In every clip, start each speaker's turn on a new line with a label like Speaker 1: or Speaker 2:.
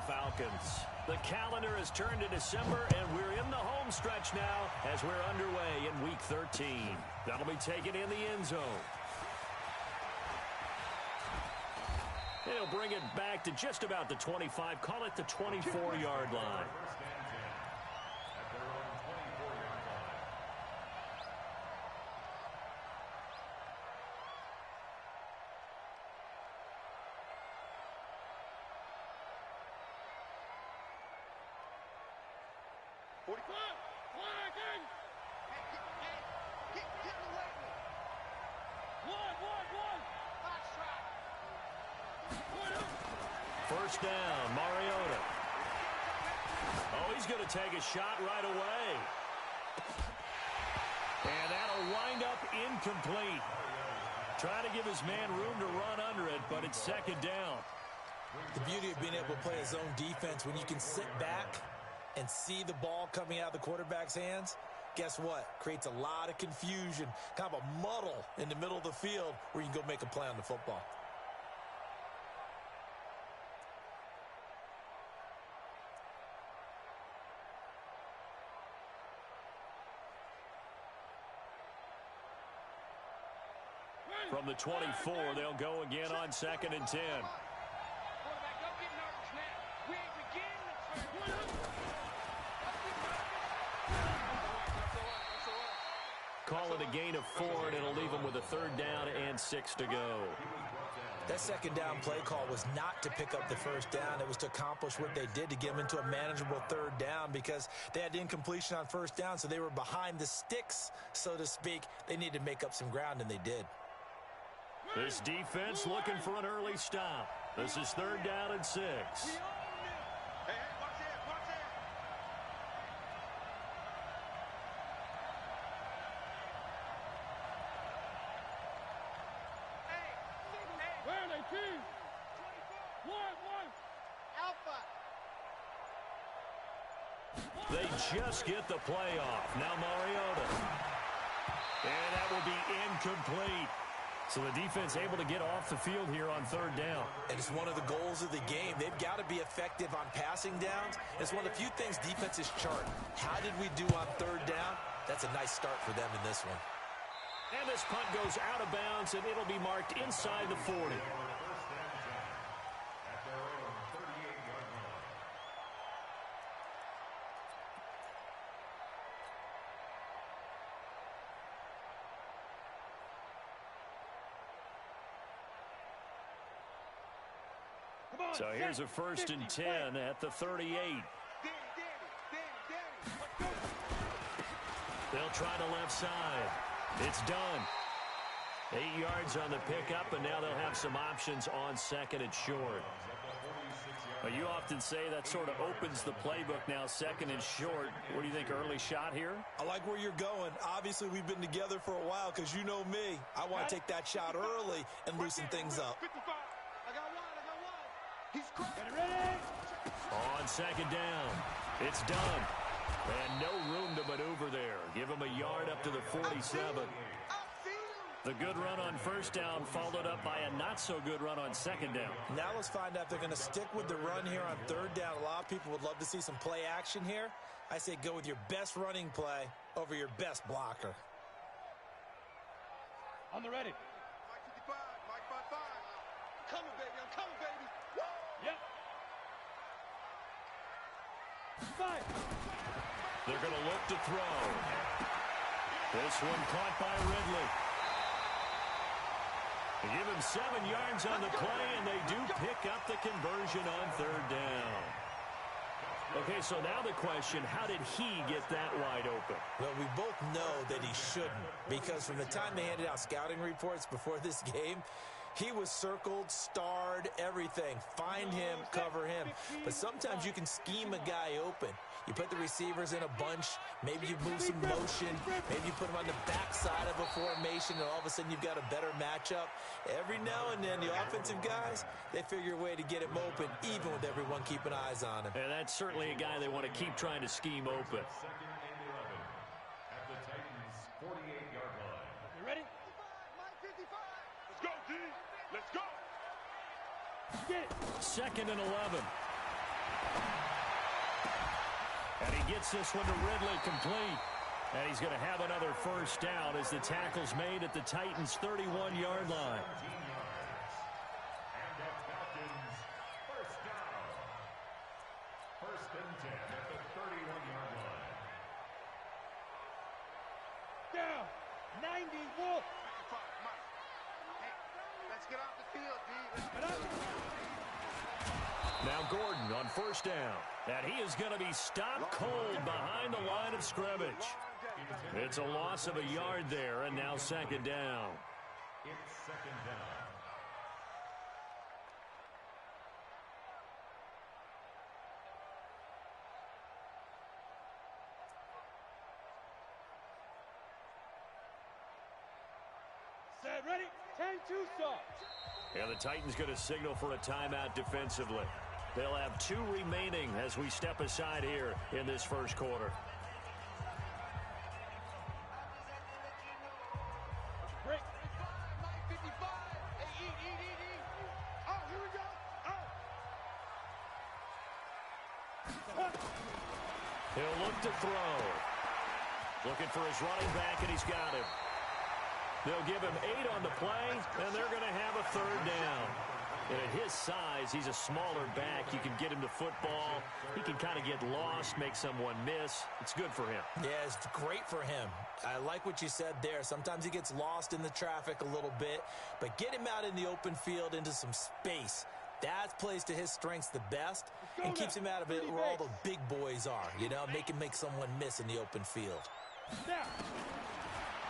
Speaker 1: Falcons. The calendar has turned to December, and we're in the home stretch now as we're underway in Week 13. That'll be taken in the end zone. They'll bring it back to just about the 25. Call it the 24-yard line. First down, Mariota. Oh, he's going to take a shot right away. And that'll wind up incomplete. Trying to give his man room to run under it, but it's second down.
Speaker 2: The beauty of being able to play a zone defense when you can sit back and see the ball coming out of the quarterback's hands, guess what? Creates a lot of confusion, kind of a muddle in the middle of the field where you can go make a play on the football.
Speaker 1: From the 24, they'll go again on 2nd and 10. Call it a gain of 4, and it'll leave them with a 3rd down and 6 to go.
Speaker 2: That second down play call was not to pick up the first down. It was to accomplish what they did to get them into a manageable 3rd down because they had incompletion on first down, so they were behind the sticks, so to speak. They needed to make up some ground, and they did.
Speaker 1: This defense looking for an early stop. This is 3rd down and 6. They just get the play off. Now Mariota. And that will be incomplete. So the defense able to get off the field here on 3rd down.
Speaker 2: And it's one of the goals of the game. They've got to be effective on passing downs. It's one of the few things defenses chart. How did we do on 3rd down? That's a nice start for them in this one.
Speaker 1: And this punt goes out of bounds, and it'll be marked inside the 40. So here's a 1st and 10 at the 38. They'll try the left side. It's done. 8 yards on the pickup, and now they'll have some options on 2nd and short. Well, you often say that sort of opens the playbook now, 2nd and short. What do you think, early shot here?
Speaker 2: I like where you're going. Obviously, we've been together for a while because you know me. I want to take that shot early and loosen things up.
Speaker 1: On 2nd down, it's done. And no room to maneuver there. Give him a yard up to the 47. The good run on 1st down followed up by a not-so-good run on 2nd down.
Speaker 2: Now let's find out if they're going to stick with the run here on 3rd down. A lot of people would love to see some play action here. I say go with your best running play over your best blocker.
Speaker 3: On the ready. Mike 55, Mike 55. I'm coming, baby. I'm coming, baby. Woo! Yep. 5.
Speaker 1: They're going to look to throw. This one caught by Ridley. They give him 7 yards on the play, and they do pick up the conversion on 3rd down. Okay, so now the question, how did he get that wide open?
Speaker 2: Well, we both know that he shouldn't, because from the time they handed out scouting reports before this game, he was circled, starred, everything. Find him, cover him. But sometimes you can scheme a guy open. You put the receivers in a bunch. Maybe you move some motion. Maybe you put them on the backside of a formation, and all of a sudden you've got a better matchup. Every now and then, the offensive guys, they figure a way to get him open, even with everyone keeping eyes on him.
Speaker 1: And that's certainly a guy they want to keep trying to scheme open.
Speaker 4: 2nd and 11 at the Titans' 48-yard line.
Speaker 3: You ready?
Speaker 5: 55.
Speaker 3: Let's go, D. Let's go. Get it.
Speaker 1: 2nd and 11. And he gets this one to Ridley complete. And he's going to have another first down as the tackle's made at the Titans' 31-yard line.
Speaker 4: And the Falcons first down. First and 10 at the 31-yard line.
Speaker 3: Down. 90 Wolf. Hey, let's get off the field, D. Let's get off.
Speaker 1: Now Gordon on first down. And he is going to be stopped cold behind the line of scrimmage. It's a loss of a yard there, and now second down.
Speaker 4: It's second down.
Speaker 3: Set, ready, 10-2 start.
Speaker 1: And the Titans going to signal for a timeout defensively. They'll have 2 remaining as we step aside here in this first quarter.
Speaker 3: Break. 55. Hey, eat. Oh, here we go. Oh.
Speaker 1: He'll look to throw. Looking for his running back, and he's got him. They'll give him 8 on the play, and they're going to have a third down. And at his size, he's a smaller back. You can get him to football. He can kind of get lost, make someone miss. It's good for him.
Speaker 2: Yeah, it's great for him. I like what you said there. Sometimes he gets lost in the traffic a little bit, but get him out in the open field into some space. That plays to his strengths the best and keeps him out of it where all the big boys are, you know, make him make someone miss in the open field.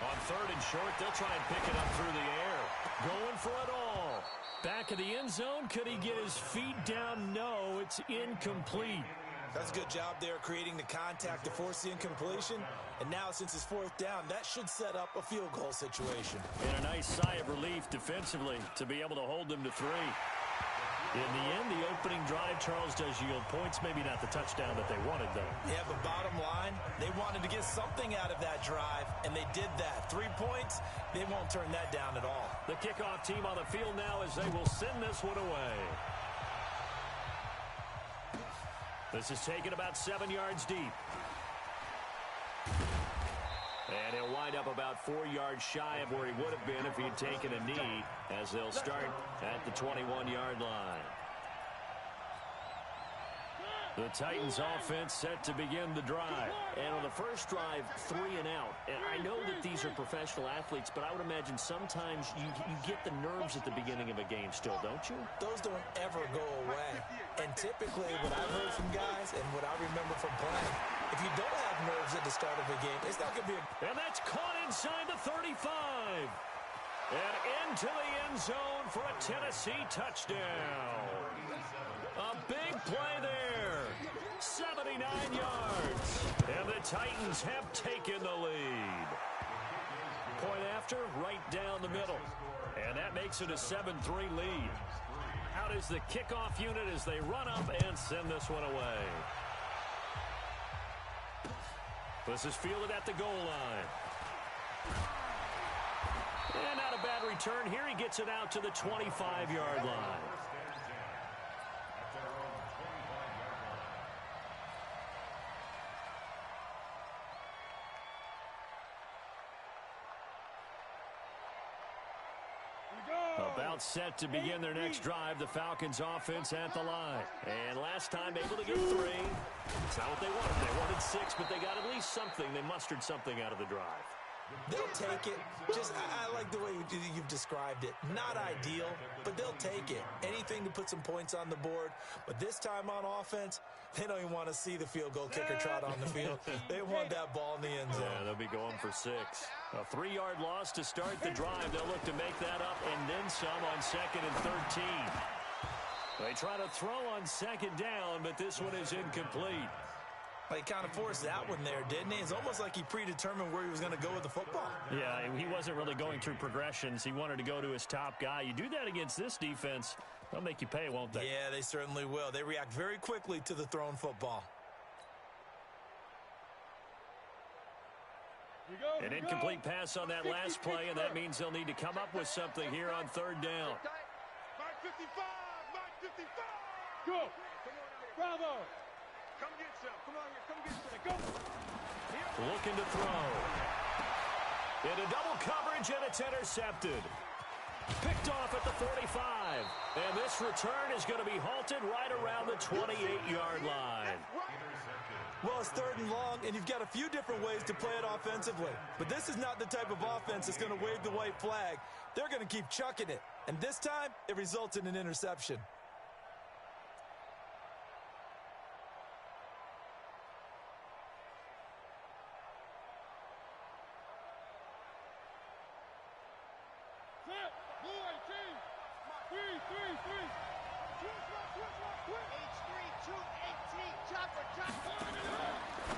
Speaker 1: On third and short, they'll try and pick it up through the air. Going for it all. Back of the end zone. Could he get his feet down? No, it's incomplete.
Speaker 2: That's a good job there creating the contact to force the incompletion. And now since it's fourth down, that should set up a field goal situation.
Speaker 1: And a nice sigh of relief defensively to be able to hold them to 3. In the end, the opening drive, Charles, does yield points. Maybe not the touchdown that they wanted, though.
Speaker 2: Yeah, but bottom line, they wanted to get something out of that drive, and they did that. 3 points, they won't turn that down at all.
Speaker 1: The kickoff team on the field now as they will send this one away. This is taken about 7 yards deep. And he'll wind up about 4 yards shy of where he would have been if he had taken a knee, as they'll start at the 21-yard line. The Titans offense set to begin the drive. And on the first drive, 3 and out. And I know that these are professional athletes, but I would imagine sometimes you get the nerves at the beginning of a game still, don't you?
Speaker 2: Those don't ever go away. And typically what I've heard from guys and what I remember from playing, if you don't have nerves at the start of a game, it's not going to be a...
Speaker 1: And that's caught inside the 35. And into the end zone for a Tennessee touchdown. A big play there. 79 yards. And the Titans have taken the lead. Point after, right down the middle. And that makes it a 7-3 lead. Out is the kickoff unit as they run up and send this one away. This is fielded at the goal line. And not a bad return here. He gets it out to the 25-yard line. About set to begin their next drive, the Falcons offense at the line. And last time able to get 3. It's not what they wanted. They wanted 6, but they got at least something. They mustered something out of the drive.
Speaker 2: They'll take it. I like the way you've described it. Not ideal, but they'll take it. Anything to put some points on the board. But this time on offense, they don't even want to see the field goal kicker trot on the field. They want that ball in the end zone.
Speaker 1: Yeah, they'll be going for 6. A 3-yard loss to start the drive. They'll look to make that up and then some on 2nd and 13. They try to throw on 2nd down, but this one is incomplete.
Speaker 2: He kind of forced that one there, didn't he? It's almost like he predetermined where he was going to go with the football.
Speaker 1: Yeah, he wasn't really going through progressions. He wanted to go to his top guy. You do that against this defense, they'll make you pay, won't they?
Speaker 2: Yeah, they certainly will. They react very quickly to the thrown football.
Speaker 1: An incomplete pass on that last play, and that means they'll need to come up with something here on 3rd down.
Speaker 3: Mark 55, Mark 55. Go. Bravo. Come get some. Come on here. Come get some. Go.
Speaker 1: Looking to throw. Into double coverage, and it's intercepted. Picked off at the 45. And this return is going to be halted right around the 28-yard line.
Speaker 2: Well, it's 3rd and long, and you've got a few different ways to play it offensively. But this is not the type of offense that's going to wave the white flag. They're going to keep chucking it. And this time, it results in an interception.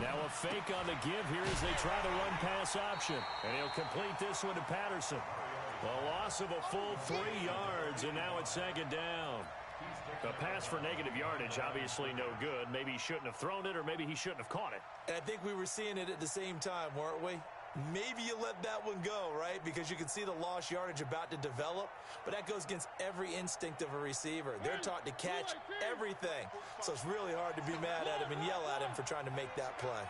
Speaker 1: Now a fake on the give here as they try the run-pass option. And he'll complete this one to Patterson. A loss of a full 3 yards, and now it's 2nd down. The pass for negative yardage, obviously no good. Maybe he shouldn't have thrown it, or maybe he shouldn't have caught it.
Speaker 2: And I think we were seeing it at the same time, weren't we? Maybe you let that one go, right? Because you can see the lost yardage about to develop. But that goes against every instinct of a receiver. They're taught to catch everything. So it's really hard to be mad at him and yell at him for trying to make that play.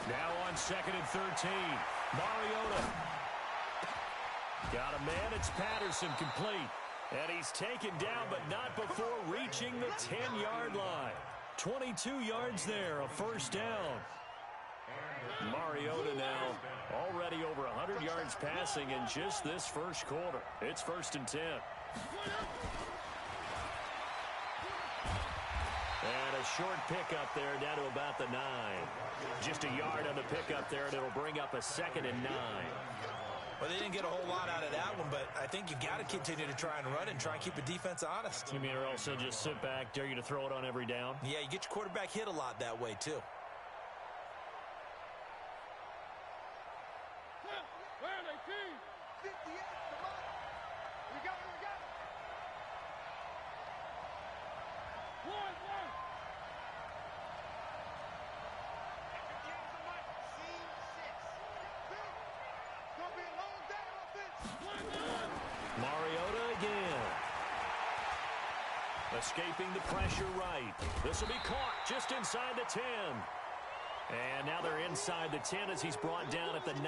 Speaker 1: Now on 2nd and 13. Mariota. Got a man. It's Patterson complete. And he's taken down, but not before reaching the 10-yard line. 22 yards there, a 1st down. Mariota now already over 100 yards passing in just this 1st quarter. It's 1st and 10. And a short pickup there down to about the 9. Just a yard on the pickup there, and it'll bring up a 2nd and 9.
Speaker 2: Well, they didn't get a whole lot out of that one, but I think you've got to continue to try and run it and try and keep the defense honest.
Speaker 1: You mean, or else they'll just sit back, dare you to throw it on every down?
Speaker 2: Yeah, you get your quarterback hit a lot that way, too.
Speaker 1: Mariota again. Escaping the pressure right. This will be caught just inside the 10. And now they're inside the 10 as he's brought down at the 9.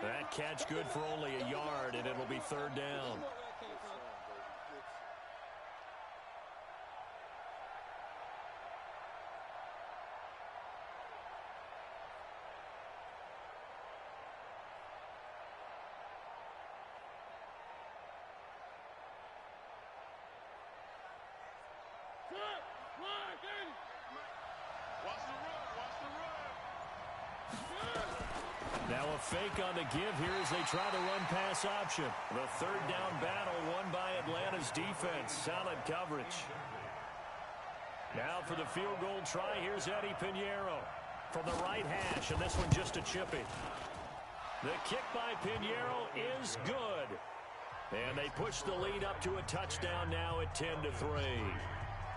Speaker 1: That catch good for only a yard, and it'll be 3rd down. Now a fake on the give here as they try the run-pass option. The 3rd down battle won by Atlanta's defense. Solid coverage. Now for the field goal try, here's Eddie Pinheiro from the right hash, and this one just a chippy. The kick by Pinheiro is good. And they push the lead up to a touchdown now at 10-3.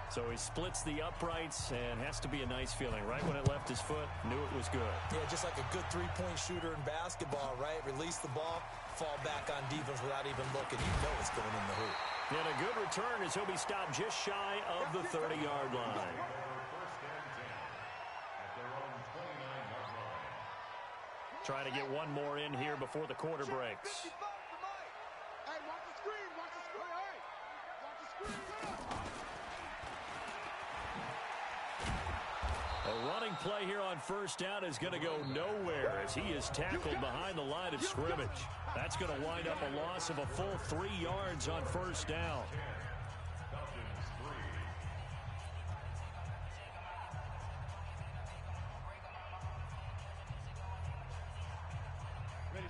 Speaker 1: So he splits the uprights, and has to be a nice feeling. Right when it left his foot, knew it was good.
Speaker 2: Yeah, just like a good three-point shooter in basketball, right? Release the ball, fall back on defense without even looking. You know it's going in the hoop.
Speaker 1: And a good return as he'll be stopped just shy of the 30-yard line. Trying to get one more in here before the quarter breaks.
Speaker 3: Hey, watch the screen, watch the screen, hey! Watch the screen,
Speaker 1: A running play here on 1st down is going to go nowhere as he is tackled behind the line of scrimmage. That's going to wind up a loss of a full 3 yards on 1st down.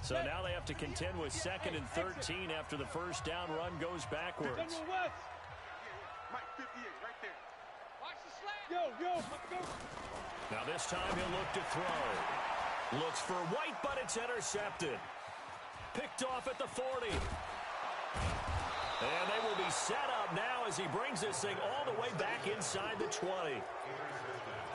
Speaker 1: So now they have to contend with 2nd and 13 after the 1st down run goes backwards.
Speaker 3: Mike, 58, right there. Watch the slant. Go.
Speaker 1: Now this time he'll look to throw. Looks for White, but it's intercepted. Picked off at the 40. And they will be set up now as he brings this thing all the way back inside the 20.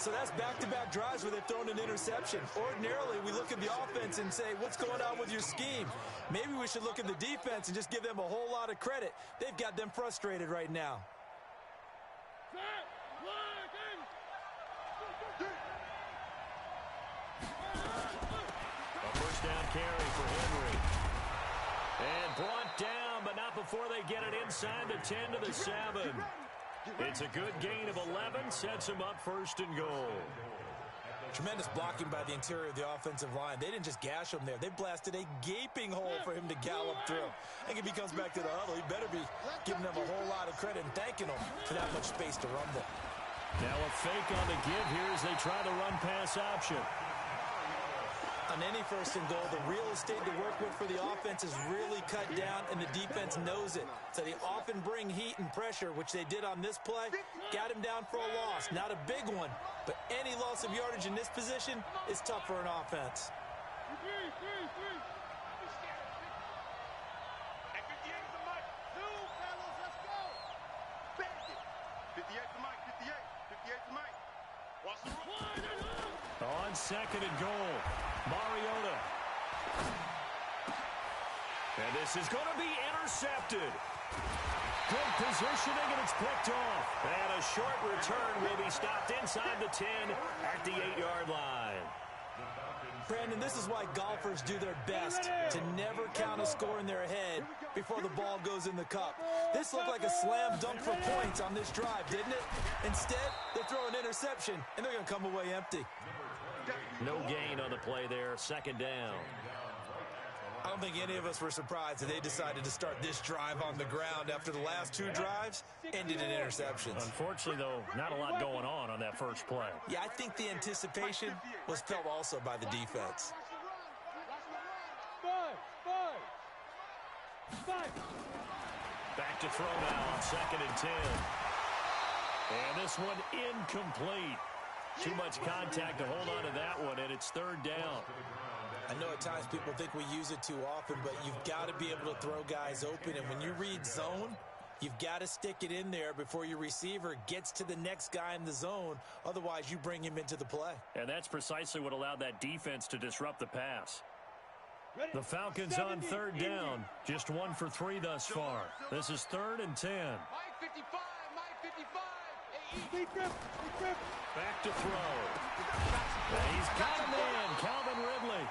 Speaker 2: So that's back-to-back drives where they've thrown an interception. Ordinarily, we look at the offense and say, what's going on with your scheme? Maybe we should look at the defense and just give them a whole lot of credit. They've got them frustrated right now.
Speaker 1: A first down carry for Henry. And brought down, but not before they get it inside the 10 to the 7. It's a good gain of 11, sets them up first and goal.
Speaker 2: Tremendous blocking by the interior of the offensive line. They didn't just gash him there. They blasted a gaping hole for him to gallop through. I think if he comes back to the huddle, he better be giving them a whole lot of credit and thanking them for that much space to run there.
Speaker 1: Now a fake on the give here as they try the run-pass option.
Speaker 2: On any first and goal, the real estate to work with for the offense is really cut down, and the defense knows it. So they often bring heat and pressure, which they did on this play. Got him down for a loss. Not a big one, but any loss of yardage in this position is tough for an offense.
Speaker 1: On second and goal, Mariota. And this is going to be intercepted. Good positioning, and it's picked off. And a short return will be stopped inside the 10 at the 8-yard line.
Speaker 2: Brandon, this is why golfers do their best to never count a score in their head before the ball goes in the cup. This looked like a slam dunk for points on this drive, didn't it? Instead, they throw an interception, and they're going to come away empty.
Speaker 1: No gain on the play there, second down.
Speaker 2: I don't think any of us were surprised that they decided to start this drive on the ground after the last two drives ended in interceptions.
Speaker 1: Unfortunately, though, not a lot going on that first play.
Speaker 2: Yeah, I think the anticipation was felt also by the defense.
Speaker 1: Back to throw now on second and 10. And this one incomplete. Too much contact to hold on to that one, and it's third down.
Speaker 2: I know at times people think we use it too often, but you've got to be able to throw guys open. And when you read zone, you've got to stick it in there before your receiver gets to the next guy in the zone. Otherwise, you bring him into the play.
Speaker 1: And that's precisely what allowed that defense to disrupt the pass. The Falcons on third down. Just 1 for 3 thus far. This is 3rd and 10. Back to throw. And he's got a man, Calvin Ridley.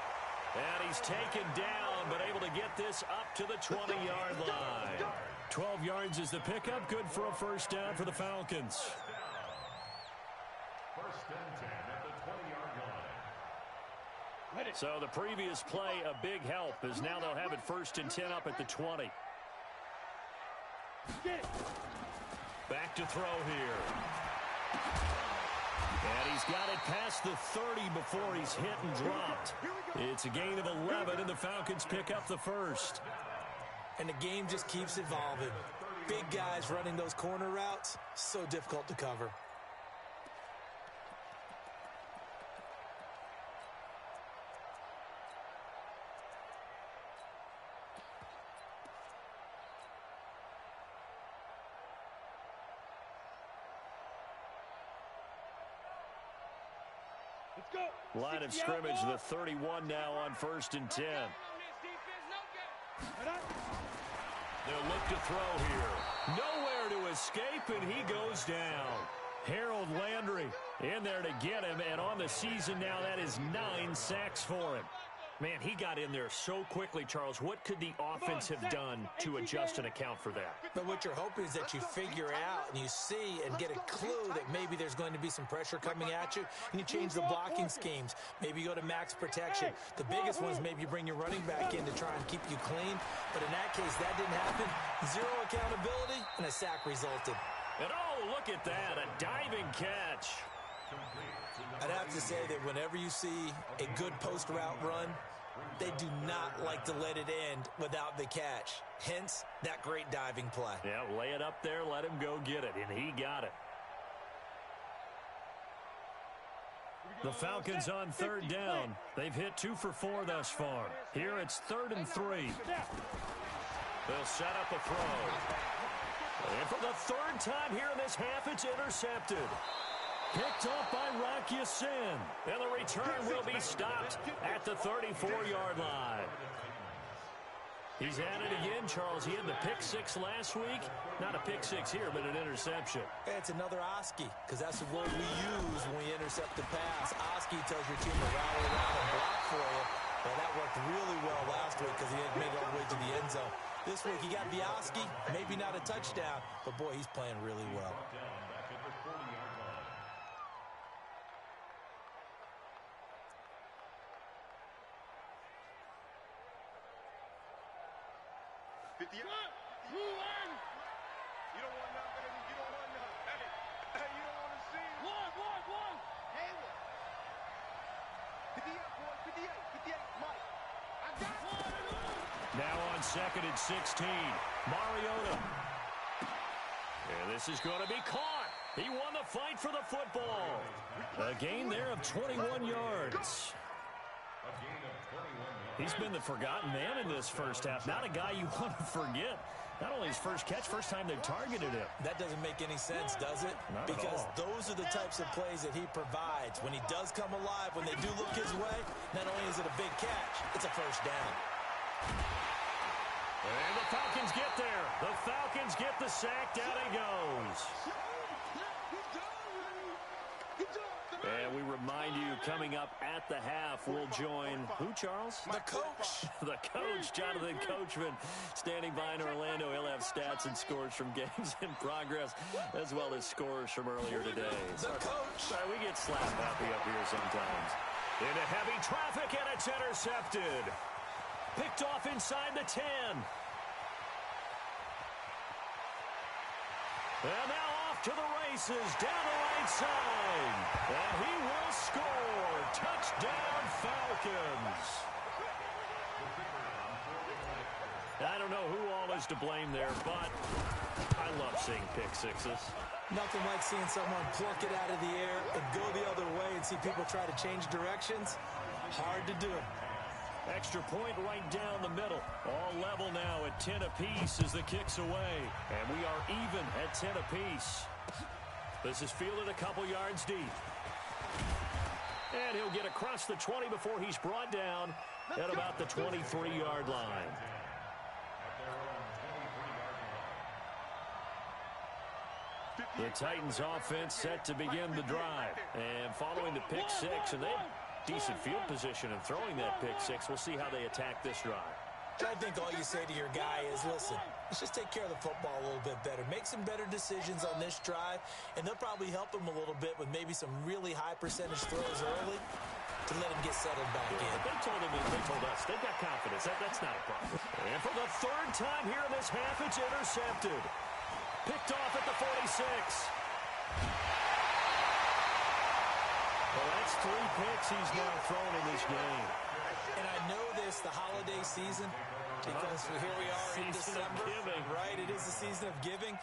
Speaker 1: And he's taken down, but able to get this up to the 20-yard line. 12 yards is the pickup. Good for a first down for the Falcons.
Speaker 4: First and 10 at the 20-yard line.
Speaker 1: So the previous play, a big help, as now they'll have it 1st and 10 up at the 20. Back to throw here. And he's got it past the 30 before he's hit and dropped. It's a gain of 11, and the Falcons pick up the first.
Speaker 2: And the game just keeps evolving. Big guys running those corner routes, so difficult to cover.
Speaker 1: Line of scrimmage, the 31 now on 1st and 10. They'll look to throw here. Nowhere to escape, and he goes down. Harold Landry in there to get him, and on the season now, that is 9 sacks for him. Man, he got in there so quickly, Charles. What could the offense have done to adjust and account for that?
Speaker 2: But what you're hoping is that you figure out and you see and get a clue that maybe there's going to be some pressure coming at you, and you change the blocking schemes. Maybe you go to max protection. The biggest one is maybe you bring your running back in to try and keep you clean. But in that case, that didn't happen. Zero accountability, and a sack resulted.
Speaker 1: And oh, look at that, a diving catch.
Speaker 2: I'd have to say that whenever you see a good post route run, they do not like to let it end without the catch. Hence, that great diving play.
Speaker 1: Yeah, lay it up there, let him go get it, and he got it. The Falcons on third down. They've hit 2 for 4 thus far. Here it's 3rd and 3. They'll set up a throw. And for the 3rd time here in this half, it's intercepted. Picked off by Rock Ya-Sin. And the return will be stopped at the 34-yard line. He's at it again, Charles. He had the pick six last week. Not a pick six here, but an interception.
Speaker 2: It's another ASG, because that's the word we use when we intercept the pass. ASG tells your team to rally around and block for you. Well, that worked really well last week because he had made it all the way to the end zone. This week, he got the ASG, maybe not a touchdown, but, boy, he's playing really well.
Speaker 3: You don't want nothing. You don't want nothing. Hey, you don't want to see it. One. Hey, what? 58, boy. 58, Mike. I got it.
Speaker 1: Now on 2nd and 16, Mariota. And this is going to be caught. He won the fight for the football. A gain there of 21 yards. He's been the forgotten man in this first half. Not a guy you want to forget. Not only his first catch, first time they've targeted him.
Speaker 2: That doesn't make any sense, does it?
Speaker 1: Not
Speaker 2: because
Speaker 1: at all.
Speaker 2: Those are the types of plays that he provides. When he does come alive, when they do look his way, not only is it a big catch, it's a first down.
Speaker 1: And the Falcons get there. The Falcons get the sack. Down he goes. And we remind you, coming up at the half, we'll join who, Charles?
Speaker 2: The coach.
Speaker 1: The coach, Jonathan Coachman, standing by in Orlando. He'll have stats and scores from games in progress, as well as scores from earlier today.
Speaker 2: The coach.
Speaker 1: Sorry, we get slap happy up here sometimes. Into heavy traffic, and it's intercepted. Picked off inside the 10. And now off to the races, down the right side. And he will score. Touchdown, Falcons. I don't know who all is to blame there, but I love seeing pick sixes.
Speaker 2: Nothing like seeing someone pluck it out of the air and go the other way and see people try to change directions. Hard to do.
Speaker 1: Extra point right down the middle. All level now at 10 apiece as the kick's away. And we are even at 10 apiece. This is fielded a couple yards deep. And he'll get across the 20 before he's brought down at about the 23-yard line. The Titans offense set to begin the drive. And following the pick six, and they have decent field position in throwing that pick six. We'll see how they attack this drive.
Speaker 2: I think all you say to your guy is, listen, let's just take care of the football a little bit better. Make some better decisions on this drive, and they'll probably help him a little bit with maybe some really high percentage throws early to let him get settled back in.
Speaker 1: They told us they've got confidence. That's not a problem. And for the third time here in this half, it's intercepted. Picked off at the 46. Well, that's 3 picks he's now thrown in this game.
Speaker 2: And I know this, the holiday season, because here we are in
Speaker 1: Season of
Speaker 2: December.
Speaker 1: giving.
Speaker 2: Right, it is the season of giving.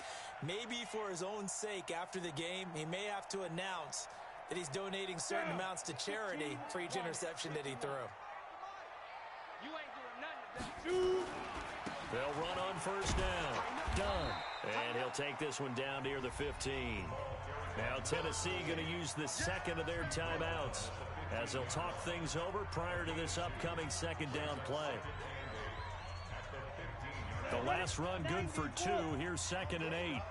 Speaker 2: Maybe for his own sake after the game, he may have to announce that he's donating certain amounts to charity for each interception that he threw.
Speaker 3: You ain't doing nothing.
Speaker 1: They'll run on first down. Done. And he'll take this one down near the 15. Now Tennessee going to use the second of their timeouts as they'll talk things over prior to this upcoming second down play. The last run good for 2. Here's 2nd and 8.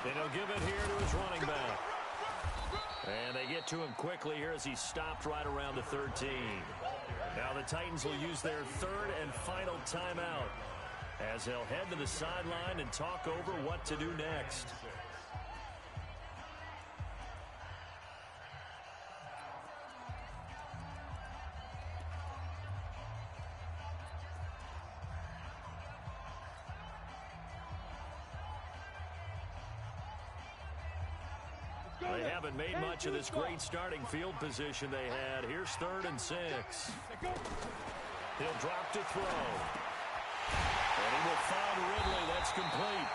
Speaker 1: And he'll give it here to his running back. And they get to him quickly here as he stopped right around the 13. Now the Titans will use their third and final timeout as they'll head to the sideline and talk over what to do next. They haven't made much of this great starting field position they had. Here's 3rd and 6. He'll drop to throw. And he will find Ridley. That's complete.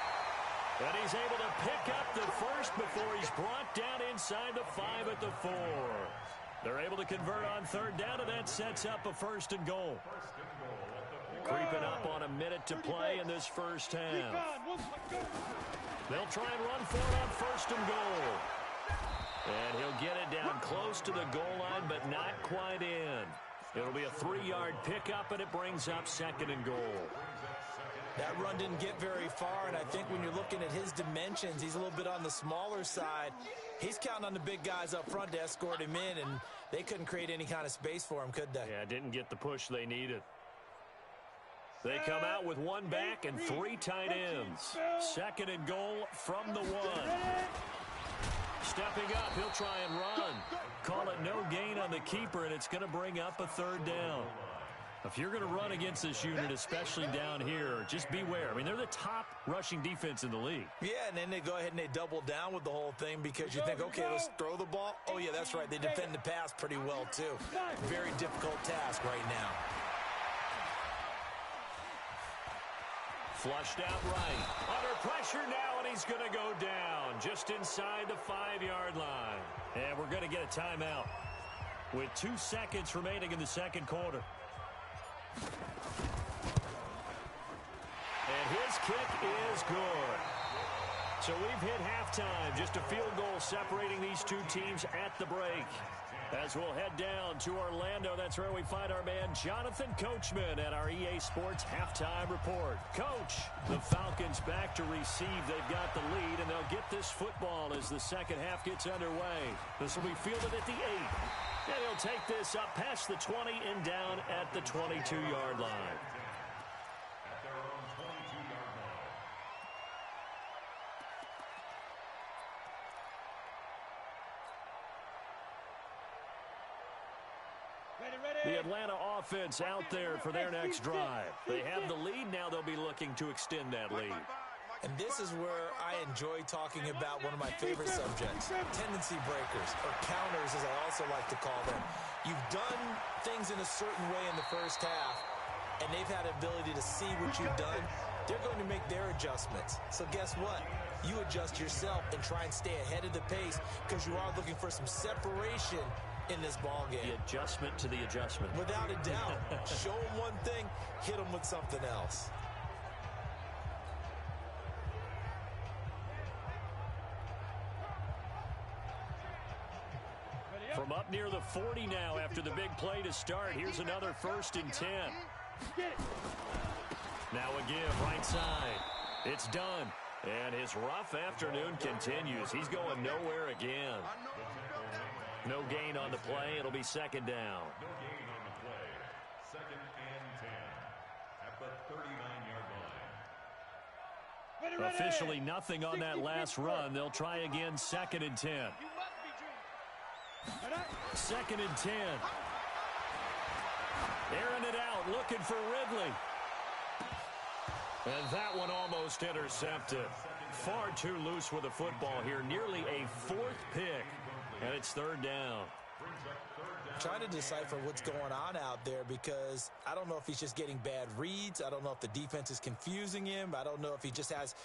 Speaker 1: And he's able to pick up the first before he's brought down inside the 5 at the 4. They're able to convert on 3rd down, and that sets up a 1st and goal. Creeping up on a minute to play in this first half. They'll try and run for it on first and goal. And he'll get it down close to the goal line, but not quite in. It'll be a 3-yard pickup, and it brings up second and goal.
Speaker 2: That run didn't get very far, and I think when you're looking at his dimensions, he's a little bit on the smaller side. He's counting on the big guys up front to escort him in, and they couldn't create any kind of space for him, could they?
Speaker 1: Yeah, didn't get the push they needed. They come out with one back and 3 tight ends. Second and goal from the 1. Stepping up, he'll try and run. Call it no gain on the keeper, and it's going to bring up a 3rd down. If you're going to run against this unit, especially down here, just beware. I mean, they're the top rushing defense in the league. Yeah,
Speaker 2: and then they go ahead and they double down with the whole thing because you think, okay, let's throw the ball. Oh, yeah, that's right. They defend the pass pretty well, too. Very difficult task right now.
Speaker 1: Flushed out right. Under pressure now, and he's going to go down just inside the 5-yard line. And we're going to get a timeout with 2 seconds remaining in the second quarter. And his kick is good. So we've hit halftime. Just a field goal separating these two teams at the break. As we'll head down to Orlando, that's where we find our man Jonathan Coachman at our EA Sports Halftime Report. Coach, the Falcons back to receive. They've got the lead, and they'll get this football as the second half gets underway. This will be fielded at the 8. And he'll take this up past the 20 and down at the 22-yard line. The Atlanta offense out there for their next drive. They have the lead. Now they'll be looking to extend that lead.
Speaker 2: And this is where I enjoy talking about one of my favorite subjects, tendency breakers, or counters as I also like to call them. You've done things in a certain way in the first half, and they've had the ability to see what you've done. They're going to make their adjustments. So guess what? You adjust yourself and try and stay ahead of the pace because you are looking for some separation in this ball game.
Speaker 1: The adjustment to the adjustment.
Speaker 2: Without a doubt. Show them one thing, hit them with something else.
Speaker 1: From up near the 40 now after the big play to start. Here's another 1st and 10. Now a give right side. It's done. And his rough afternoon continues. He's going nowhere again. No gain on the play. It'll be second down.
Speaker 4: No gain on the play. 2nd and 10 at the 39-yard line.
Speaker 1: Officially nothing on that last run. They'll try again 2nd and 10. 2nd and 10. Airing it out, looking for Ridley. And that one almost intercepted. Far too loose with the football here. Nearly a 4th pick. And it's 3rd down.
Speaker 2: Trying to decipher what's going on out there because I don't know if he's just getting bad reads. I don't know if the defense is confusing him. I don't know if he just has,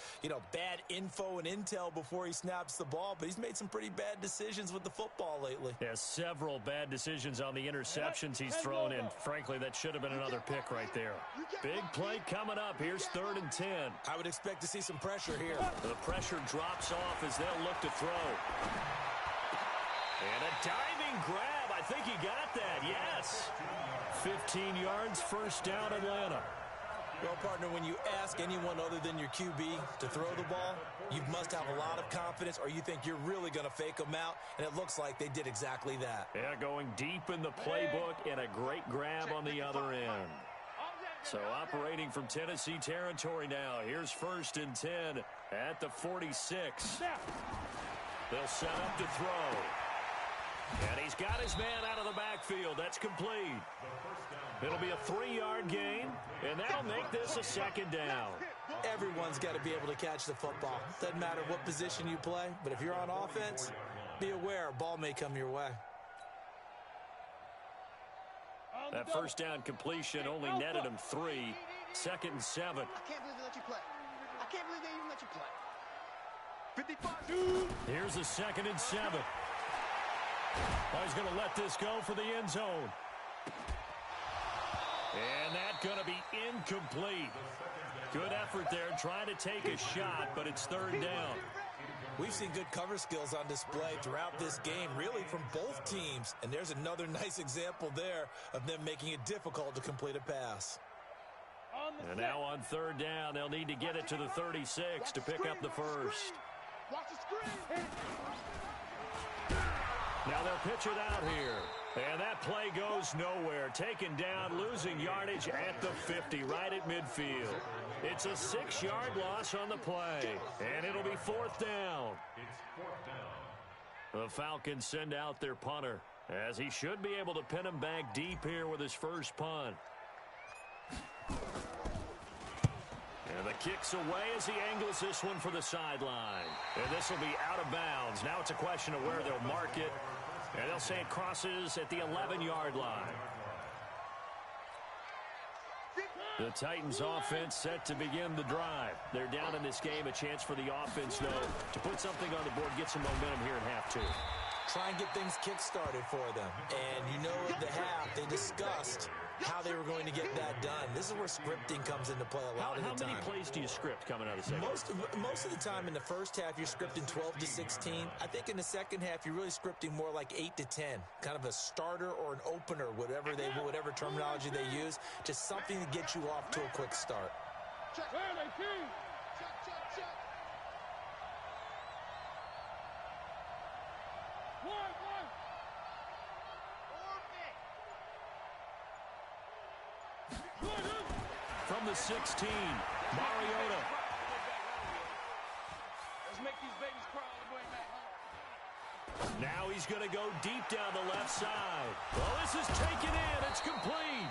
Speaker 2: bad info and intel before he snaps the ball. But he's made some pretty bad decisions with the football lately.
Speaker 1: Yeah, several bad decisions on the interceptions he's thrown in. Frankly, that should have been another pick right there. Big play coming up. Here's 3rd and 10.
Speaker 2: I would expect to see some pressure here.
Speaker 1: The pressure drops off as they'll look to throw. And a diving grab. I think he got that, yes. 15 yards, 1st down, Atlanta.
Speaker 2: Well, partner, when you ask anyone other than your QB to throw the ball, you must have a lot of confidence or you think you're really going to fake them out, and it looks like they did exactly that.
Speaker 1: Yeah, going deep in the playbook and a great grab on the other end. So operating from Tennessee territory now. Here's 1st and 10 at the 46. They'll set up to throw. And he's got his man out of the backfield. That's complete. It'll be a 3-yard gain, and that'll make this a 2nd down.
Speaker 2: Everyone's got to be able to catch the football. Doesn't matter what position you play, but if you're on offense, be aware a ball may come your way.
Speaker 1: That 1st down completion only netted him 3. 2nd and 7.
Speaker 3: I can't believe they let you play. I can't believe they even let you play. 55.
Speaker 1: Here's a 2nd and 7. He's going to let this go for the end zone. And that's going to be incomplete. Good effort there trying to take a shot, but it's third down.
Speaker 2: We've seen good cover skills on display throughout this game, really from both teams. And there's another nice example there of them making it difficult to complete a pass.
Speaker 1: And now on third down, they'll need to get it to the 36 to pick up the first.
Speaker 3: Watch the screen.
Speaker 1: Now they'll pitch it out here. And that play goes nowhere. Taken down, losing yardage at the 50, right at midfield. It's a 6-yard loss on the play. And it'll be fourth down.
Speaker 4: It's fourth down.
Speaker 1: The Falcons send out their punter, as he should be able to pin him back deep here with his first punt. And the kick's away as he angles this one for the sideline. And this will be out of bounds. Now it's a question of where they'll mark it. And they'll say it crosses at the 11-yard line. The Titans offense set to begin the drive. They're down in this game. A chance for the offense, though, to put something on the board, get some momentum here in half two.
Speaker 2: Try and get things kick-started for them. And you know at the half, they discussed how they were going to get that done. This is where scripting comes into play a lot of the time.
Speaker 1: How many plays do you script coming out of the second?
Speaker 2: Most of the time in the first half, you're scripting 12 to 16. I think in the second half, you're really scripting more like 8 to 10. Kind of a starter or an opener, whatever terminology they use. Just something to get you off to a quick start.
Speaker 3: Check. Check.
Speaker 1: From the 16, Mariota.
Speaker 3: Let's make these babies crawl all the way back home.
Speaker 1: Now he's going to go deep down the left side. Well, this is taken in. It's complete.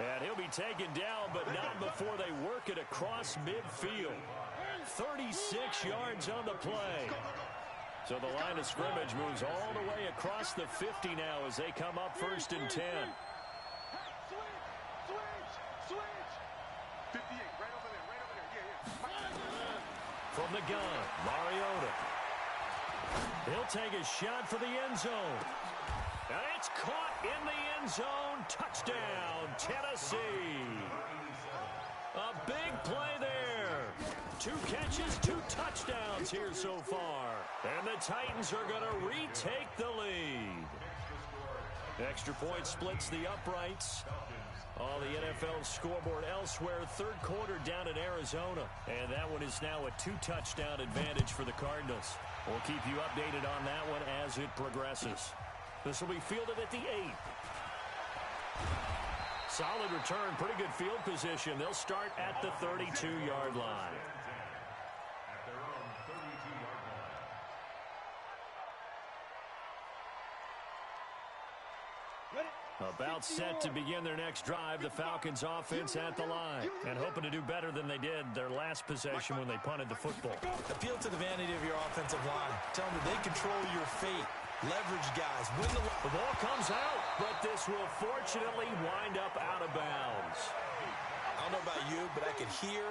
Speaker 1: And he'll be taken down, but not before they work it across midfield. 36 yards on the play. So the line of scrimmage moves all the way across the 50 now as they come up first and 10.
Speaker 3: Switch. 58, right over there. Yeah.
Speaker 1: From the gun, Mariota. He'll take a shot for the end zone. And it's caught in the end zone. Touchdown, Tennessee. A big play there. 2 catches, 2 touchdowns here so far. And the Titans are going to retake the lead. Extra point splits the uprights. On the NFL scoreboard elsewhere, third quarter down in Arizona. And that one is now a 2-touchdown advantage for the Cardinals. We'll keep you updated on that one as it progresses. This will be fielded at the 8. Solid return, pretty good field position. They'll start at the 32-yard line.
Speaker 4: At their own 32-yard line.
Speaker 1: About set to begin their next drive, the Falcons offense at the line. And hoping to do better than they did their last possession when they punted the football.
Speaker 2: Appeal to the vanity of your offensive line. Tell them that they control your fate. Leverage guys. Win the
Speaker 1: ball comes out, but this will fortunately wind up out of bounds.
Speaker 2: I don't know about you, but I could hear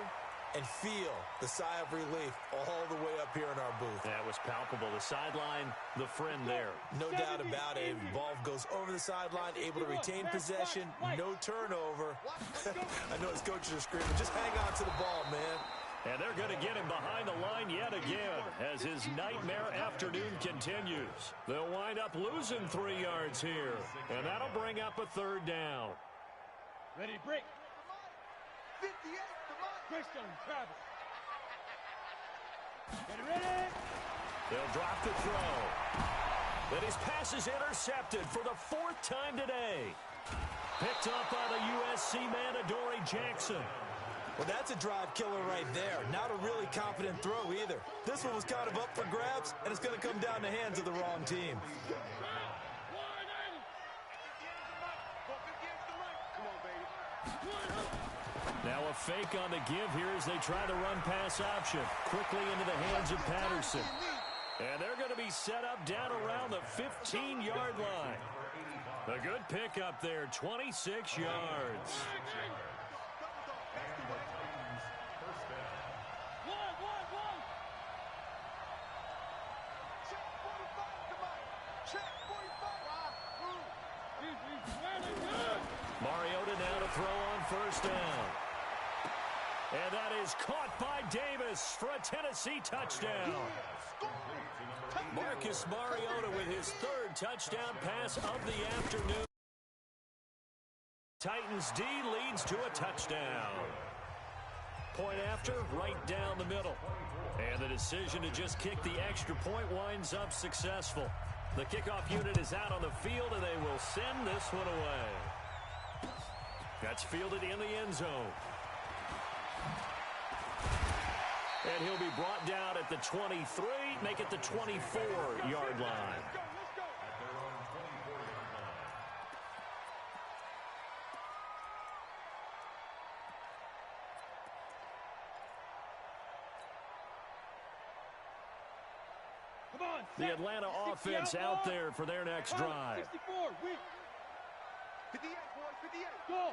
Speaker 2: and feel the sigh of relief all the way up here in our booth.
Speaker 1: That was palpable. The sideline, the friend there.
Speaker 2: No doubt about it. Ball goes over the sideline, able to retain possession, no turnover. I know his coaches are screaming, just hang on to the ball, man.
Speaker 1: And they're going to get him behind the line yet again as his nightmare afternoon continues. They'll wind up losing 3 yards here, and that'll bring up a third down.
Speaker 3: Ready to break. 58, Christian Travis. Get ready.
Speaker 1: They'll drop the throw. But his pass is intercepted for the 4th time today. Picked up by the USC man, Adoree Jackson.
Speaker 2: Well, that's a drive killer right there. Not a really confident throw either. This one was kind of up for grabs, and it's going to come down the hands of the wrong team.
Speaker 1: Now a fake on the give here as they try the run-pass option. Quickly into the hands of Patterson. And they're going to be set up down around the 15-yard line. A good pickup there, 26 yards. Mariota now to throw on first down. And that is caught by Davis for a Tennessee touchdown. Marcus Mariota with his third touchdown pass of the afternoon. Titans D leads to a touchdown. Point after, right down the middle. And the decision to just kick the extra point winds up successful. The kickoff unit is out on the field, and they will send this one away. That's fielded in the end zone. And he'll be brought down at the 23, make it the 24-yard line. The Atlanta offense out there for their next drive.
Speaker 3: 64, 58, boys, 58. Go.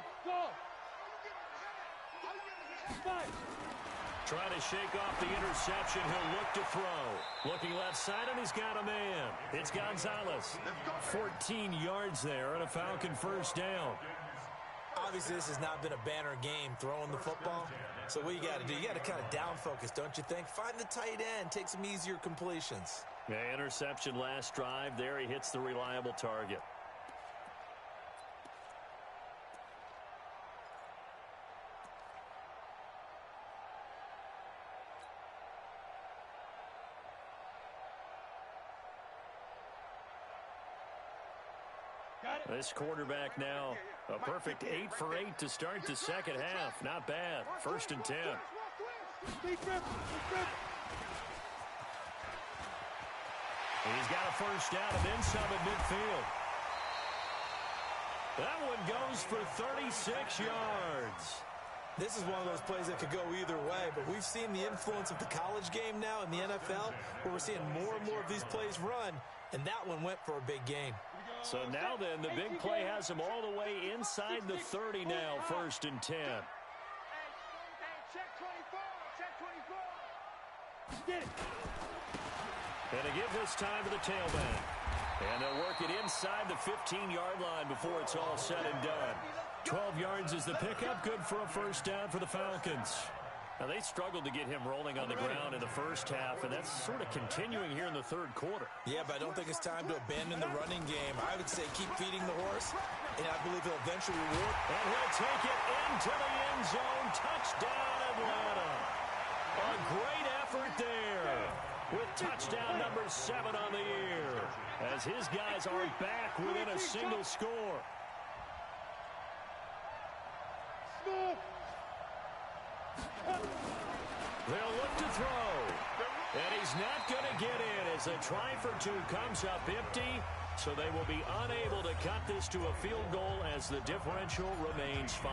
Speaker 1: Trying to shake off the interception. He'll look to throw. Looking left side, and he's got a man. It's Gonzalez. 14 yards there and a Falcon first down.
Speaker 2: Obviously, this has not been a banner game throwing the football. So what you got to do, you got to kind of down focus, don't you think? Find the tight end, take some easier completions.
Speaker 1: Yeah, interception last drive. There he hits the reliable target. This quarterback now, a perfect 8 for 8 to start the second half. Not bad. 1st and 10. He's got a first down and then some at midfield. That one goes for 36 yards.
Speaker 2: This is one of those plays that could go either way, but we've seen the influence of the college game now in the NFL, where we're seeing more and more of these plays run, and that one went for a big gain.
Speaker 1: So now then, the big play has him all the way inside the 30 now, 1st and 10.
Speaker 3: Check 24. Get it.
Speaker 1: And to give this time to the tailback. And they'll work it inside the 15-yard line before it's all said and done. 12 yards is the pickup, good for a first down for the Falcons. Now, they struggled to get him rolling on the ground in the first half, and that's sort of continuing here in the third quarter.
Speaker 2: Yeah, but I don't think it's time to abandon the running game. I would say keep feeding the horse, and I believe he'll eventually reward.
Speaker 1: And he'll take it into the end zone. Touchdown, Atlanta. A great effort there with touchdown number 7 on the year, as his guys are back within a single score. They'll look to throw. And he's not going to get in as a try for 2 comes up empty. So they will be unable to cut this to a field goal as the differential remains 5.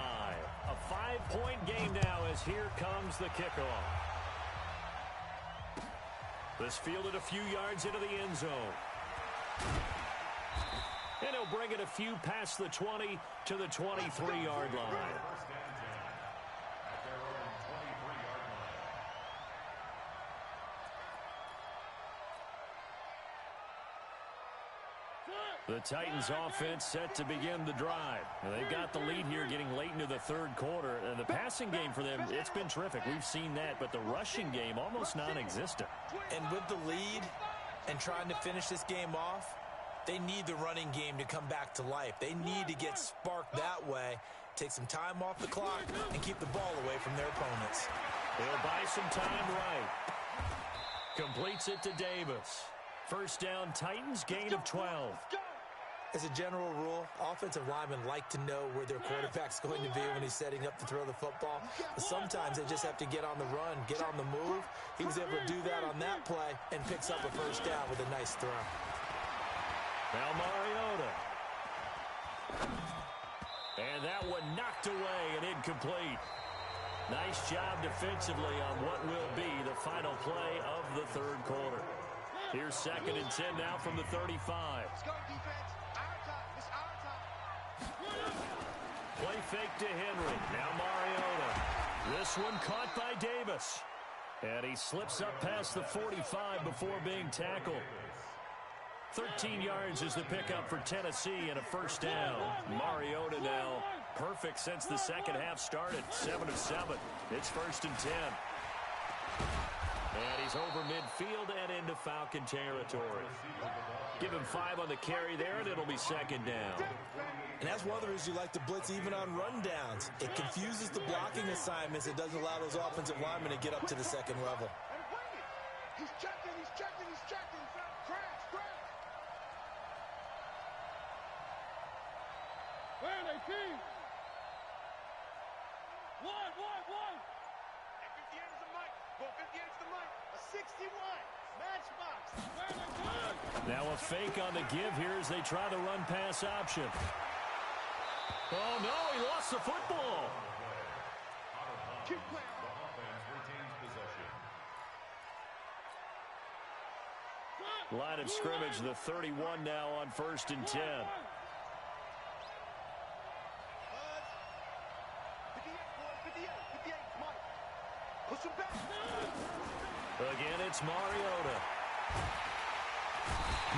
Speaker 1: A 5-point game now as here comes the kickoff. This fielded a few yards into the end zone. And he'll bring it a few past the 20 to the 23-yard line. The Titans offense set to begin the drive. And they've got the lead here getting late into the third quarter. And the passing game for them, it's been terrific. We've seen that, but the rushing game almost non-existent.
Speaker 2: And with the lead and trying to finish this game off, they need the running game to come back to life. They need to get sparked that way, take some time off the clock, and keep the ball away from their opponents.
Speaker 1: They'll buy some time right. Completes it to Davis. First down, Titans, gain of 12.
Speaker 2: As a general rule, offensive linemen like to know where their quarterback's going to be when he's setting up to throw the football. But sometimes they just have to get on the run, get on the move. He was able to do that on that play and picks up a first down with a nice throw.
Speaker 1: Now Mariota. And that one knocked away and incomplete. Nice job defensively on what will be the final play of the third quarter. Here's 2nd and 10 now from the 35.
Speaker 3: Let's go, defense. Our time. It's our time.
Speaker 1: Play fake to Henry. Now Mariota. This one caught by Davis. And he slips up past the 45 before being tackled. 13 yards is the pickup for Tennessee and a first down. Mariota now perfect since the second half started. 7 of 7. It's 1st and 10. And he's over midfield and into Falcon territory. Give him 5 on the carry there, and it'll be 2nd down.
Speaker 2: And that's one of the reasons you like to blitz even on rundowns. It confuses the blocking assignments. It doesn't allow those offensive linemen to get up to the second level.
Speaker 3: He's checking, he's checking, he's checking. Crash, crash. Where are they, team? One. At 58 is the mic. Go 58 is the mic. A 61. Matchbox. Where are they?
Speaker 1: Now a fake on the give here as they try the run-pass option. Oh, no, he lost the football.
Speaker 3: Keep playing.
Speaker 4: The offense retains possession.
Speaker 1: Line of scrimmage, the 31 now on 1st and 10.
Speaker 3: 58, Mike. Push him back.
Speaker 1: Again, it's Mariota.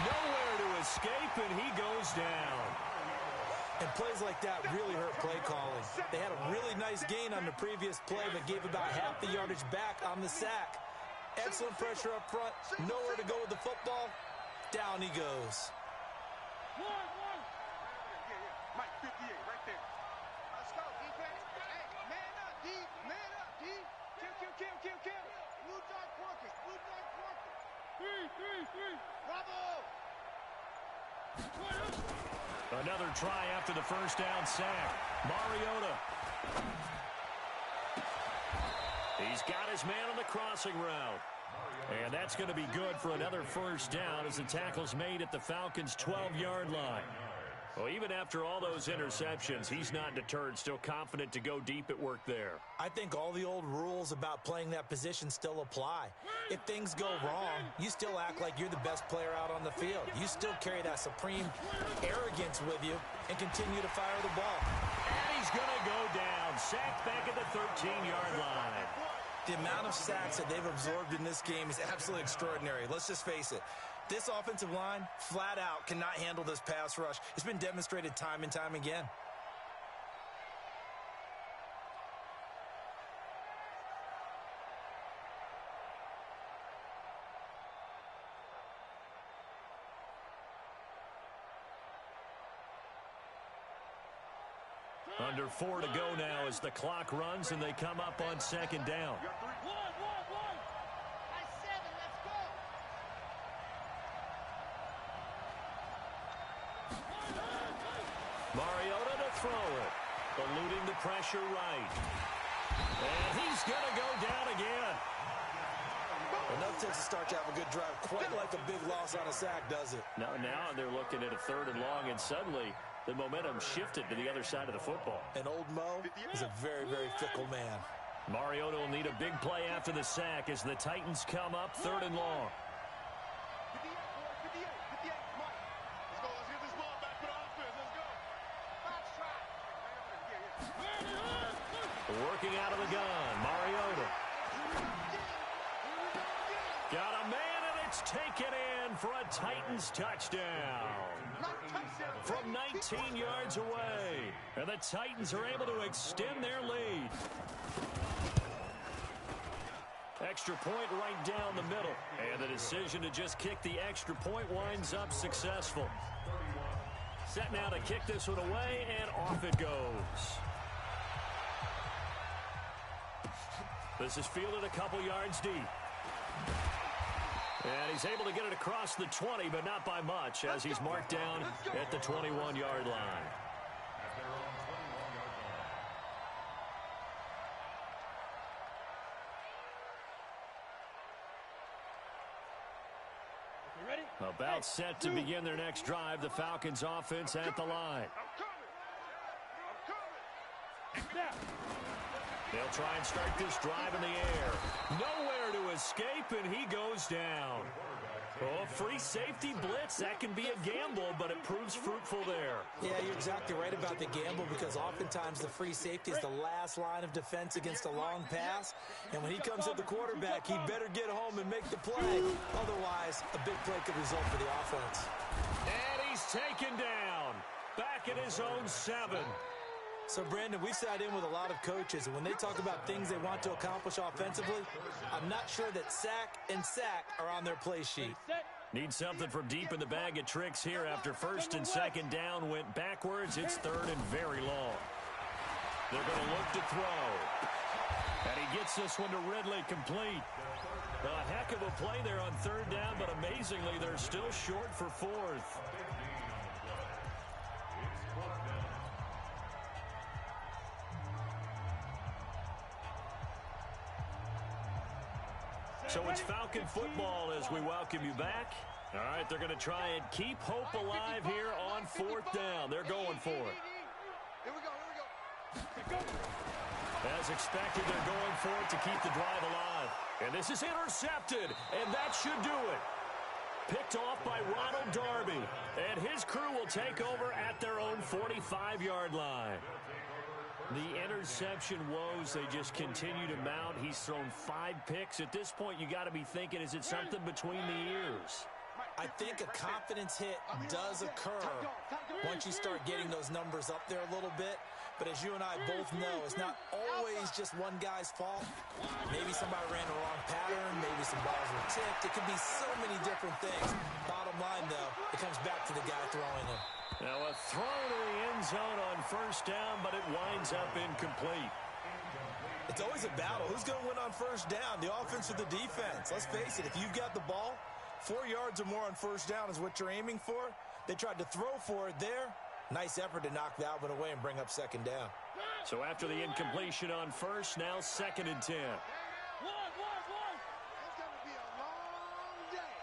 Speaker 1: Nowhere to escape, and he goes down.
Speaker 2: And plays like that really hurt play calling. They had a really nice gain on the previous play, but gave about half the yardage back on the sack. Excellent pressure up front. Nowhere to go with the football. Down he goes.
Speaker 3: Mike, 58, right there. Let's go, defense. Hey, man up, D. Man up, D. Kill. Blue dog porkers. Three. Bravo.
Speaker 1: Another try after the first down sack. Mariota. He's got his man on the crossing route. And that's going to be good for another first down as the tackle's made at the Falcons' 12-yard line. Well, even after all those interceptions, he's not deterred, still confident to go deep at work there.
Speaker 2: I think all the old rules about playing that position still apply. If things go wrong, you still act like you're the best player out on the field. You still carry that supreme arrogance with you and continue to fire the ball.
Speaker 1: And he's going to go down, sacked back at the 13-yard line.
Speaker 2: The amount of sacks that they've absorbed in this game is absolutely extraordinary. Let's just face it. This offensive line, flat out, cannot handle this pass rush. It's been demonstrated time and time again.
Speaker 1: Under 4 to go now as the clock runs and they come up on 2nd down.
Speaker 3: One. That's 7, let's go.
Speaker 1: Mariota to throw it. Eluding the pressure right. And he's going to go down again.
Speaker 2: Enough takes to start to have a good drive. Quite like a big loss on a sack, does it?
Speaker 1: Now they're looking at a 3rd and long, and suddenly the momentum shifted to the other side of the football.
Speaker 2: And old Mo is a very, very fickle man.
Speaker 1: Mariota will need a big play after the sack as the Titans come up 3rd and long.
Speaker 3: 58, Mike. Let's go. Let's get this ball back for the offense. Let's go. Box try.
Speaker 1: Working out of the gun, Mariota. Got a man, and it's taken in for a Titans touchdown. From 19 yards away. And the Titans are able to extend their lead. Extra point right down the middle. And the decision to just kick the extra point winds up successful. Set now to kick this one away, and off it goes. This is fielded a couple yards deep. And he's able to get it across the 20, but not by much, as he's marked down at the 21-yard line. About set to begin their next drive, the Falcons offense at the line. They'll try and start this drive in the air. Nowhere to escape, and he goes down. Oh, free safety blitz. That can be a gamble, but it proves fruitful there.
Speaker 2: Yeah, you're exactly right about the gamble, because oftentimes the free safety is the last line of defense against a long pass. And when he comes at the quarterback, he better get home and make the play. Otherwise, a big play could result for the offense.
Speaker 1: taken down. Back at his own 7.
Speaker 2: So, Brandon, we've sat in with a lot of coaches, and when they talk about things they want to accomplish offensively, I'm not sure that sack and sack are on their play sheet.
Speaker 1: Need something from deep in the bag of tricks here after 1st and 2nd down went backwards. It's 3rd and very long. They're going to look to throw. And he gets this one to Ridley, complete. A heck of a play there on 3rd down, but amazingly, they're still short for 4th. So it's Falcon football as we welcome you back. All right, they're going to try and keep hope alive here on 4th down. They're going for it.
Speaker 3: Here we go.
Speaker 1: As expected, they're going for it to keep the drive alive. And this is intercepted, and that should do it. Picked off by Ronald Darby, and his crew will take over at their own 45-yard line. The interception woes, they just continue to mount. He's thrown 5 picks. At this point, you got to be thinking, is it something between the ears?
Speaker 2: I think a confidence hit does occur once you start getting those numbers up there a little bit. But as you and I both know, it's not always just one guy's fault. Maybe somebody ran the wrong pattern. Maybe some balls were tipped. It could be so many different things. Bottom line, though, it comes back to the guy throwing them.
Speaker 1: Now a throw to the end zone on 1st down, but it winds up incomplete.
Speaker 2: It's always a battle. Who's going to win on 1st down, the offense or the defense? Let's face it, if you've got the ball, 4 yards or more on 1st down is what you're aiming for. They tried to throw for it there. Nice effort to knock that one away and bring up 2nd down.
Speaker 1: So after the incompletion on 1st, now 2nd and 10.
Speaker 3: It's going to be a long day.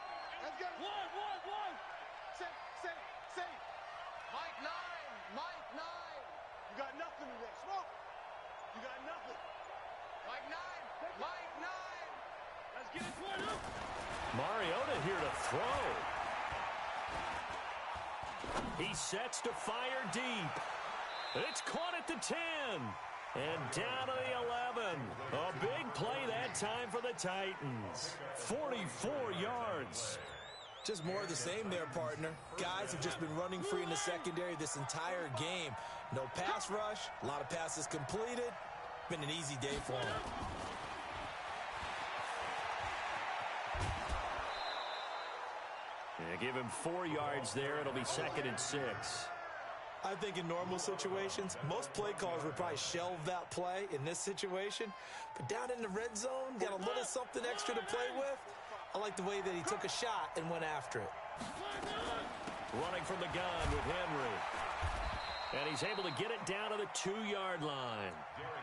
Speaker 3: Let's go. Say. Mike 9. You got nothing today. Smoke. You got nothing. Mike 9. Let's get it, Twitter.
Speaker 1: Mariota here to throw. He sets to fire deep. It's caught at the 10. And down to the 11. A big play that time for the Titans. 44 yards.
Speaker 2: Just more of the same there, partner. Guys have just been running free in the secondary this entire game. No pass rush, a lot of passes completed. Been an easy day for them.
Speaker 1: Yeah, give him 4 yards there. It'll be 2nd and 6.
Speaker 2: I think in normal situations, most play callers would probably shelve that play in this situation. But down in the red zone, got a little something extra to play with. I like the way that he took a shot and went after it.
Speaker 1: Running from the gun with Henry. And he's able to get it down to the 2-yard line.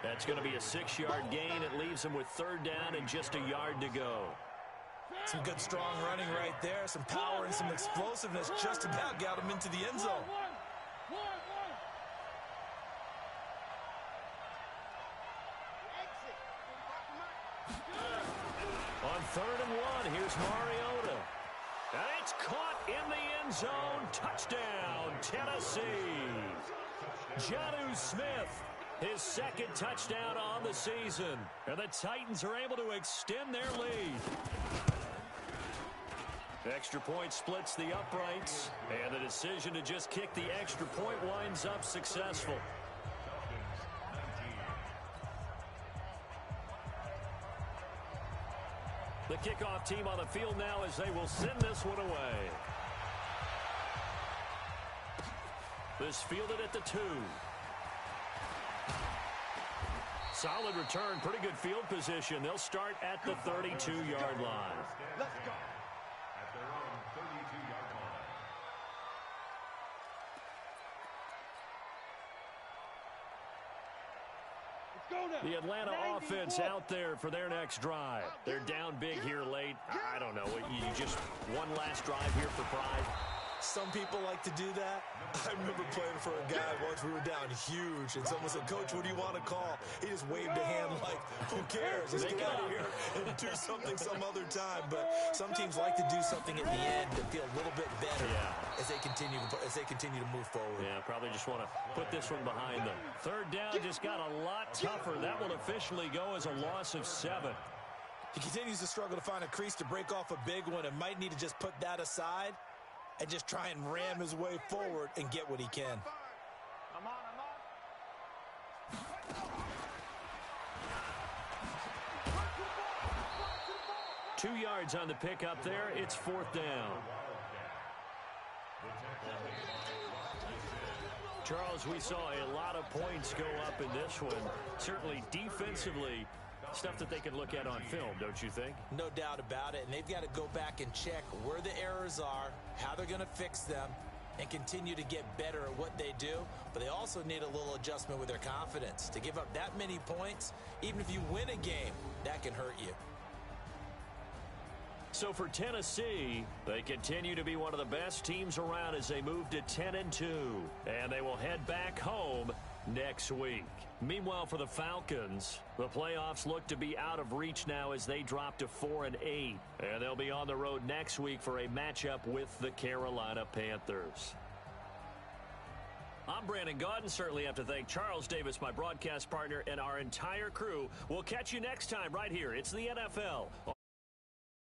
Speaker 1: That's going to be a 6-yard gain. It leaves him with 3rd down and just a yard to go.
Speaker 2: Some good, strong running right there. Some power and some explosiveness just about got him into the end zone.
Speaker 1: On 3rd and 1, here's Mariota. And it's caught in the end zone. Touchdown, Tennessee. Jonnu Smith, his 2nd touchdown on the season. And the Titans are able to extend their lead. Extra point splits the uprights. And the decision to just kick the extra point winds up successful. The kickoff team on the field now as they will send this one away. This fielded at the 2. Solid return, pretty good field position. They'll start at the 32-yard line.
Speaker 3: Let's go.
Speaker 4: At their own 32-yard line.
Speaker 1: The Atlanta offense out there for their next drive. They're down big here late. I don't know. You just one last drive here for pride.
Speaker 2: Some people like to do that. I remember playing for a guy once. We were down huge, and someone said, "Coach, what do you want to call?" He just waved a hand like, "Who cares? Let's get out of here and do something some other time." But some teams like to do something at the end to feel a little bit better as they continue to move forward.
Speaker 1: Yeah, probably just want to put this one behind them. 3rd down just got a lot tougher. That will officially go as a loss of 7.
Speaker 2: He continues to struggle to find a crease to break off a big one and might need to just put that aside and just try and ram his way forward and get what he can.
Speaker 3: I'm on.
Speaker 1: 2 yards on the pickup there. It's 4th down. Charles, we saw a lot of points go up in this one. Certainly defensively, stuff that they can look at on film, don't you think?
Speaker 2: No doubt about it. And they've got to go back and check where the errors are, how they're going to fix them, and continue to get better at what they do. But they also need a little adjustment with their confidence. To give up that many points, even if you win a game, that can hurt you.
Speaker 1: So for Tennessee, they continue to be one of the best teams around as they move to 10-2. And they will head back home next week. Meanwhile, for the Falcons, the playoffs look to be out of reach now as they drop to 4-8. And they'll be on the road next week for a matchup with the Carolina Panthers. I'm Brandon Gaudin. Certainly have to thank Charles Davis, my broadcast partner, and our entire crew. We'll catch you next time right here. It's the NFL.